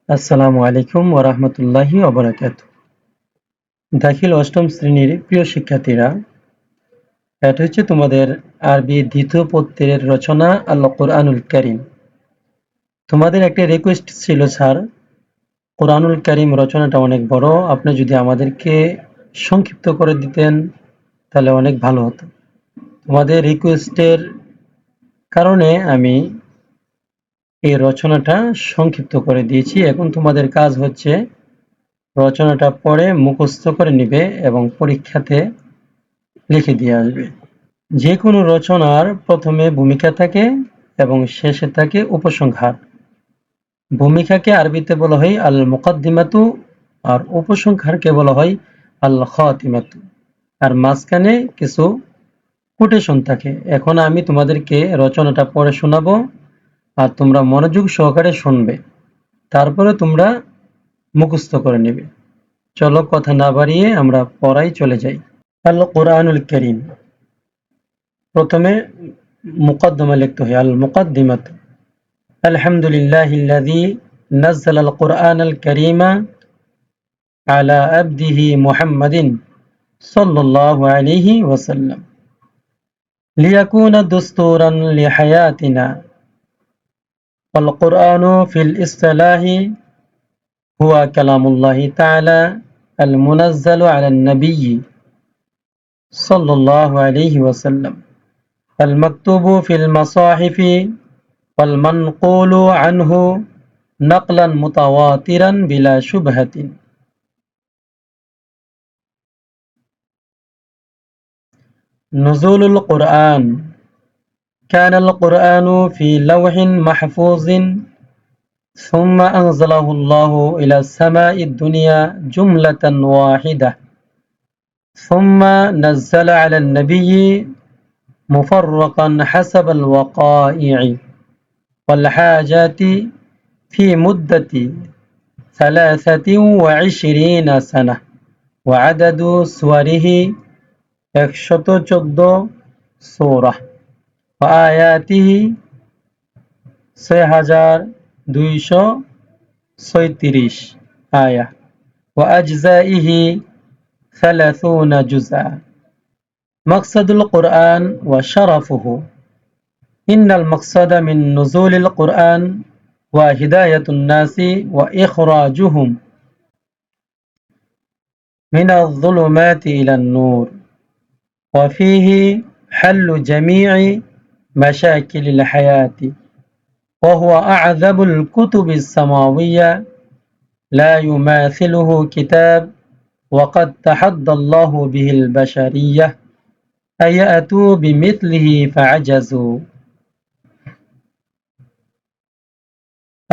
আসসালামু আলাইকুম ওয়া রাহমাতুল্লাহি ওয়া বারাকাতুহু। দাখিল অষ্টম শ্রেণীর প্রিয় শিক্ষার্থীরা, এটা হচ্ছে তোমাদের আরবি দ্বিতীয় পত্রের রচনা আল কোরআনুল কারীম। তোমাদের একটা রিকোয়েস্ট ছিল, স্যার কোরআনুল কারীম রচনাটা অনেক বড়, আপনি যদি আমাদেরকে সংক্ষিপ্ত করে দিতেন তাহলে অনেক ভালো হতো। তোমাদের রিকোয়েস্টের কারণে আমি এই রচনাটা সংক্ষিপ্ত করে দিয়েছি। এখন তোমাদের কাজ হচ্ছে রচনাটা পড়ে মুখস্থ করে নিবে এবং পরীক্ষাতে লিখে দিয়ে আসবে। যে কোনো রচনার প্রথমে ভূমিকা থাকে এবং শেষে থাকে উপসংহার। ভূমিকাকে আরবিতে বলা হয় আল মুকাদ্দিমাতু, আর উপসংহারকে বলা হয় আল খাতিমাতু, আর মাঝখানে কিছু কোটেশন থাকে। এখন আমি তোমাদেরকে রচনাটা পড়ে শোনাবো আর তোমরা মনোযোগ সহকারে শুনবে, তারপরে তোমরা মুখস্থ করে নেবে। চলো কথা না বাড়িয়ে আমরা পড়াই চলে যাই। আল কোরআনুল কারীম, প্রথমে মুকদ্দমা লিখতে হয় আল মুকদ্দিমাত। আলহামদুলিল্লাহিল্লাযী নাযালাল কোরআনাল কারীমা আলা আবদিহি মুহাম্মাদিন সাল্লাল্লাহু আলাইহি ওয়াসাল্লাম লিয়াকুনা দুস্তুরান লিহায়াতিনা ওয়াল কোরআনু ফিল ইসতিলাহি হুয়া কালামুল্লাহি তাআলা আল মুনাজ্জালু আলান নাবিয়্যি সাল্লাল্লাহু আলাইহি ওয়াসাল্লাম আল মাকতুবু ফিল মাসাহিফি والمنقول عنه نقلا متواترا بلا شبهة. نزول القرآن: كان القرآن في لوح محفوظ ثم أنزله الله إلى السماء الدنيا جملة واحدة ثم نزل على النبي مفرقا حسب الوقائع والحاجات في مدة 23 سنة وعدد سوره 114 سورة وآياته 6236 آية وأجزائه 30 جزءا. مقصد القرآن وشرفه: إن المقصد من نزول القرآن وهداية الناس وإخراجهم من الظلمات إلى النور وفيه حل جميع مشاكل الحياة وهو أعذب الكتب السماوية لا يماثله كتاب وقد تحدى الله به البشرية أن يأتوا بمثله فعجزوا.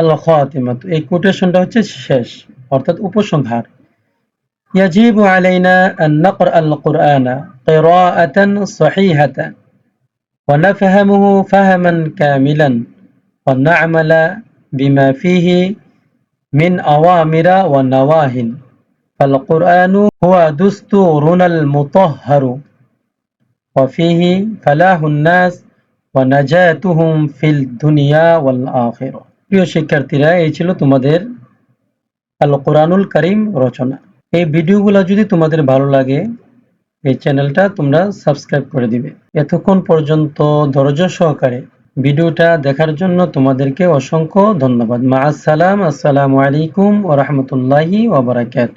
আল খাতিমাত, এই কোটেশনটা হচ্ছে শেষ অর্থাৎ উপসংহার। يجب علينا أن نقرأ القرآن قراءة صحيحة ونفهمه فهما كاملا ونعمل بما فيه من أوامر ونواهٍ فالقرآن هو دستورنا المطهر وفيه فلاح الناس ونجاتهم في الدنيا والآخرة. প্রিয় শিক্ষার্থীরা, এই ছিল তোমাদের আল কোরআনুল কারীম রচনা। এই ভিডিওগুলো যদি তোমাদের ভালো লাগে, এই চ্যানেলটা তোমরা সাবস্ক্রাইব করে দিবে। এতক্ষণ পর্যন্ত ধৈর্য সহকারে ভিডিওটা দেখার জন্য তোমাদেরকে অসংখ্য ধন্যবাদ। মা আসসালাম, আসসালামু আলাইকুম ওয়া রাহমাতুল্লাহি ওয়া বারাকাতুহু।